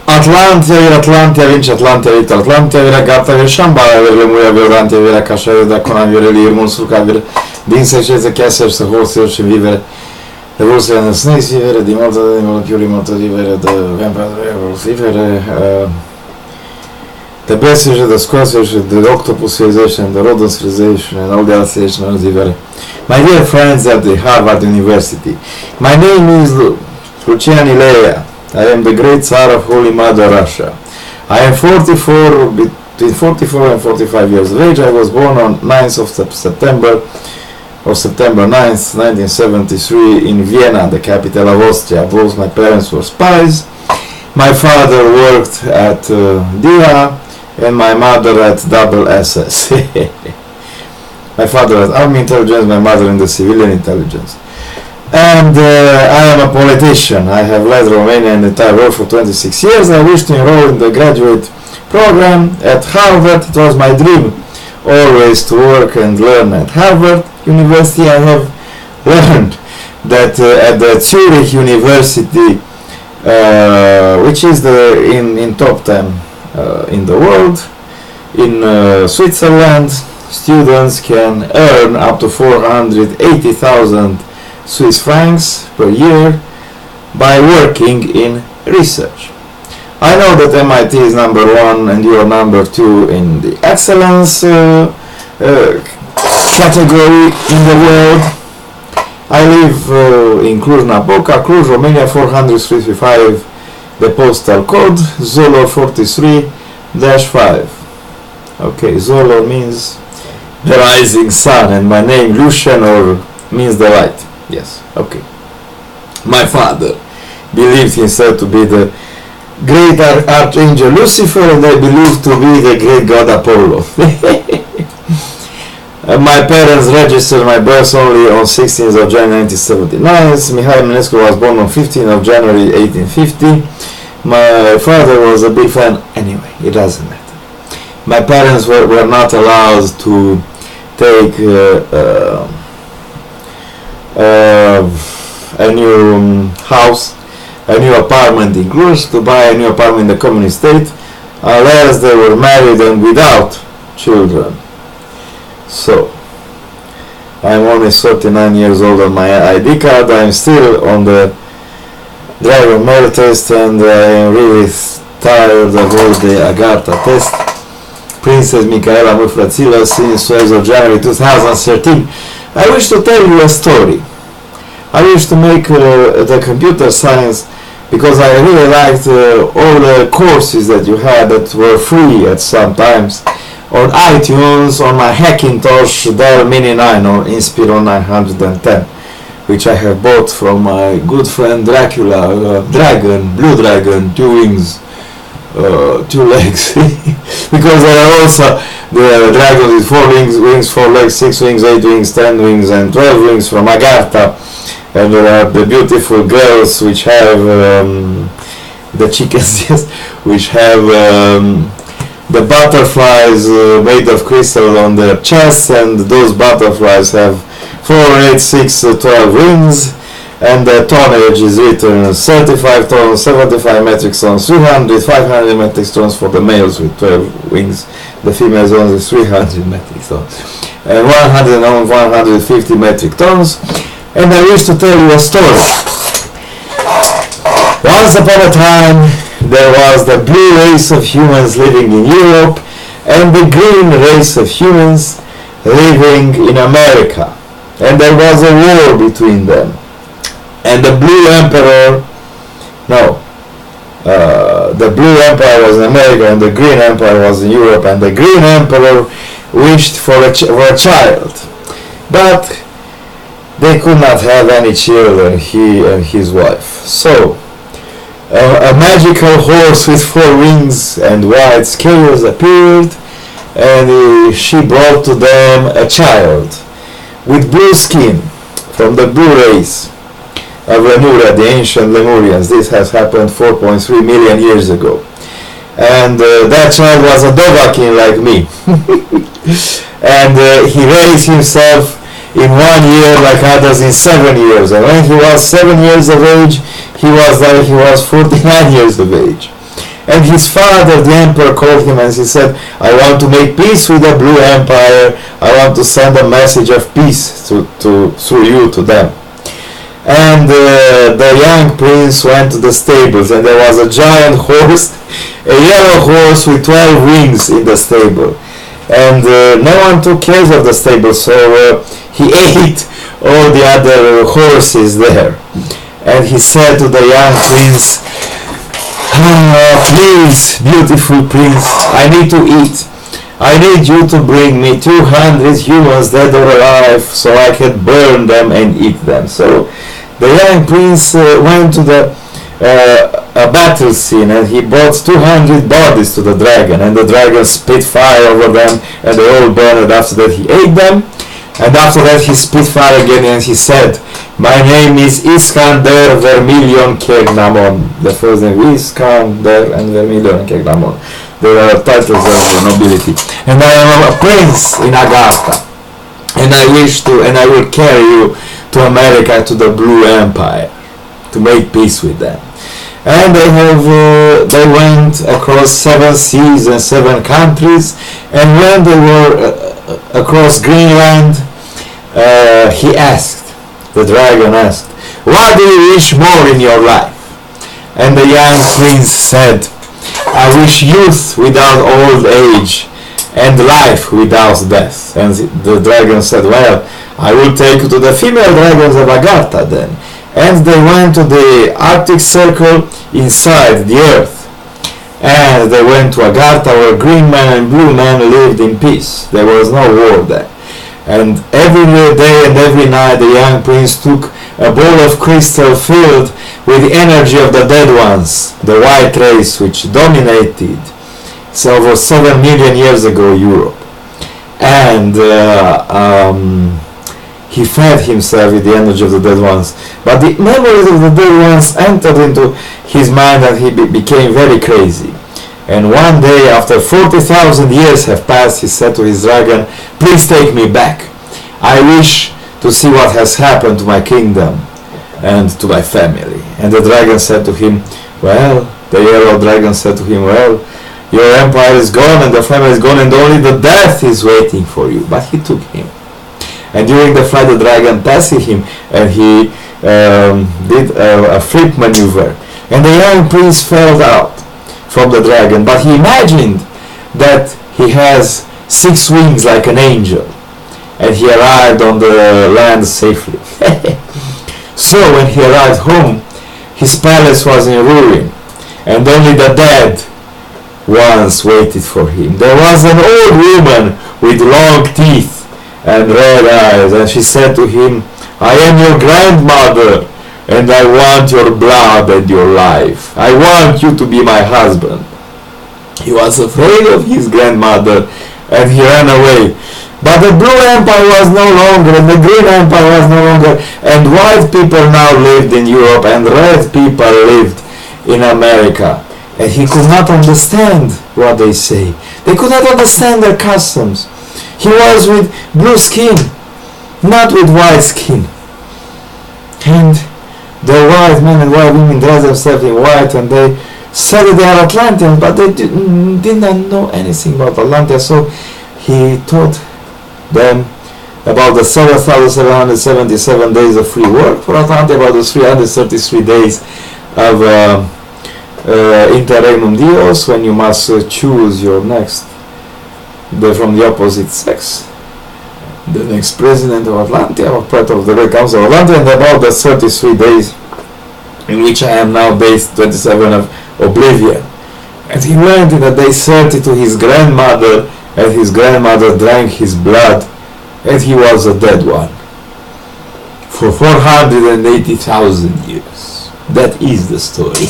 Atlantia vince, Atlantia vince, Atlantia vira gata vira Shambhala vira Lemuria vira Atlantia vira Kasha vira Kona vira Lirmun Suka vira Dinsa Sheza Kasser se Horse și vivere Evoluția în Snakes vivere, Dimorta de Molecule Morta vivere, The Vampire vivere, the Blessage, the Squash, the Octopus civilization, the Rodent civilization and all the other civilizations vivere. My dear friends at the Harvard University, my name is Lucian Ilea. I am the great Tsar of Holy Mother Russia. I am 44, between 44 and 45 years of age. I was born on 9th of September 9th, 1973 in Vienna, the capital of Austria. Both my parents were spies. My father worked at DIA and my mother at Double SS. My father at Army Intelligence, my mother in the Civilian Intelligence. And I am a politician. I have led Romania and the entire world for 26 years. I wish to enroll in the graduate program at Harvard. It was my dream always to work and learn at Harvard University. I have learned that at the Zurich University, which is in top 10 in the world, in Switzerland, students can earn up to 480,000 Swiss francs per year by working in research. I know that MIT is number 1 and you are number 2 in the excellence category in the world. I live in Cluj-Napoca, Cluj, Romania, 435, the postal code, Zolor 43-5. Okay, Zolor means the rising sun and my name Lucian means the light. Yes, okay. My father believed himself to be the great archangel Lucifer, and I believed to be the great god Apollo. My parents registered my birth only on 16th of January 1979. Mihai Eminescu was born on 15th of January 1850. My father was a big fan. Anyway, it doesn't matter. My parents were not allowed to take a new house, a new apartment in Cluj, to buy a new apartment in the communist state, unless they were married and without children. So, I'm only 39 years old on my ID card. I'm still on the driver merit test, and I am really tired of all the Agartha test. Princess Michaela Mufrațilă, since 12th of January 2013. I wish to tell you a story. I wish to make the computer science, because I really liked all the courses that you had that were free at some times on iTunes, on my Hackintosh Dell Mini 9 or Inspiron 910, which I have bought from my good friend Dracula, Blue Dragon, 2 wings, 2 legs, because there are also the dragons with 4 wings, 4 legs, 6 wings, 8 wings, 10 wings and 12 wings from Agartha. And there are the beautiful girls which have the chickens, yes, which have the butterflies made of crystal on their chests, and those butterflies have 4, 8, 6, 12 wings, and the tonnage is written 35 tons, 75 metric tons, 300, 500 metric tons for the males with 12 wings, the females only 300 metric tons, and 100 and 150 metric tons. And I wish to tell you a story. Once upon a time, there was the blue race of humans living in Europe and the green race of humans living in America. And there was a war between them. And the blue emperor, the blue empire was in America and the green empire was in Europe, and the green emperor wished for a child. But they could not have any children, he and his wife. So, a magical horse with 4 wings and white scales appeared, and she brought to them a child with blue skin from the blue race of Lemuria, the ancient Lemurians. This has happened 4.3 million years ago. And that child was a Dovahkiin like me. And he raised himself in 1 year like others in 7 years. And when he was 7 years of age, he was 49 years of age. And his father, the emperor, called him and he said, I want to make peace with the Blue Empire. I want to send a message of peace through you to them. And the young prince went to the stables, and there was a giant horse, a yellow horse with 12 wings in the stable. And no one took care of the stable, so he ate all the other horses there. And he said to the young prince, please, beautiful prince, I need to eat. I need you to bring me 200 humans dead or alive so I can burn them and eat them. So the young prince went to the a battle scene, and he brought 200 bodies to the dragon, and the dragon spit fire over them, and they all burned. After that he ate them, and after that he spit fire again, and he said, my name is Iskander Vermilion Kegnamon. The first name is Iskander and Vermilion Kegnamon. They are titles of nobility. And I am a prince in Agartha, and I will carry you to America, to the Blue Empire, to make peace with them. And they went across 7 seas and 7 countries, and when they were across Greenland, the dragon asked, what do you wish more in your life? And the young prince said, I wish youth without old age, and life without death. And the dragon said, well, I will take you to the female dragons of Agartha then. And they went to the Arctic Circle inside the earth. And they went to Agartha, where green man and blue man lived in peace. There was no war there. And every day and every night the young prince took a bowl of crystal filled with the energy of the dead ones, the white race which dominated over 7 million years ago Europe. And he fed himself with the energy of the dead ones. But the memories of the dead ones entered into his mind, and he became very crazy. And one day, after 40,000 years have passed, he said to his dragon, please take me back. I wish to see what has happened to my kingdom and to my family. And the dragon said to him, well, the yellow dragon said to him, well, your empire is gone and the family is gone, and only the death is waiting for you. But he took him. And during the flight, the dragon passed him, and he did a flip maneuver. And the young prince fell out from the dragon, but he imagined that he has 6 wings like an angel, and he arrived on the land safely. So when he arrived home, his palace was in ruin, and only the dead ones waited for him. There was an old woman with long teeth and red eyes, and she said to him, I am your grandmother, and I want your blood and your life. I want you to be my husband. He was afraid of his grandmother, and he ran away. But the Blue Empire was no longer, and the Green Empire was no longer, and white people now lived in Europe, and red people lived in America. And he could not understand what they say. They could not understand their customs. He was with blue skin, not with white skin. And the white men and white women dressed themselves in white, and they said that they are Atlanteans, but they did not know anything about Atlantia. So he taught them about the 7,777 days of free work for Atlantia, about the 333 days of interregnum dios, when you must choose your next, from the opposite sex, the next president of Atlantia, or part of the Great Council of Atlantia, and about the 33 days in which I am now based, 27 of Oblivion. And he went in the day 30 to his grandmother, and his grandmother drank his blood, and he was a dead one for 480,000 years. That is the story.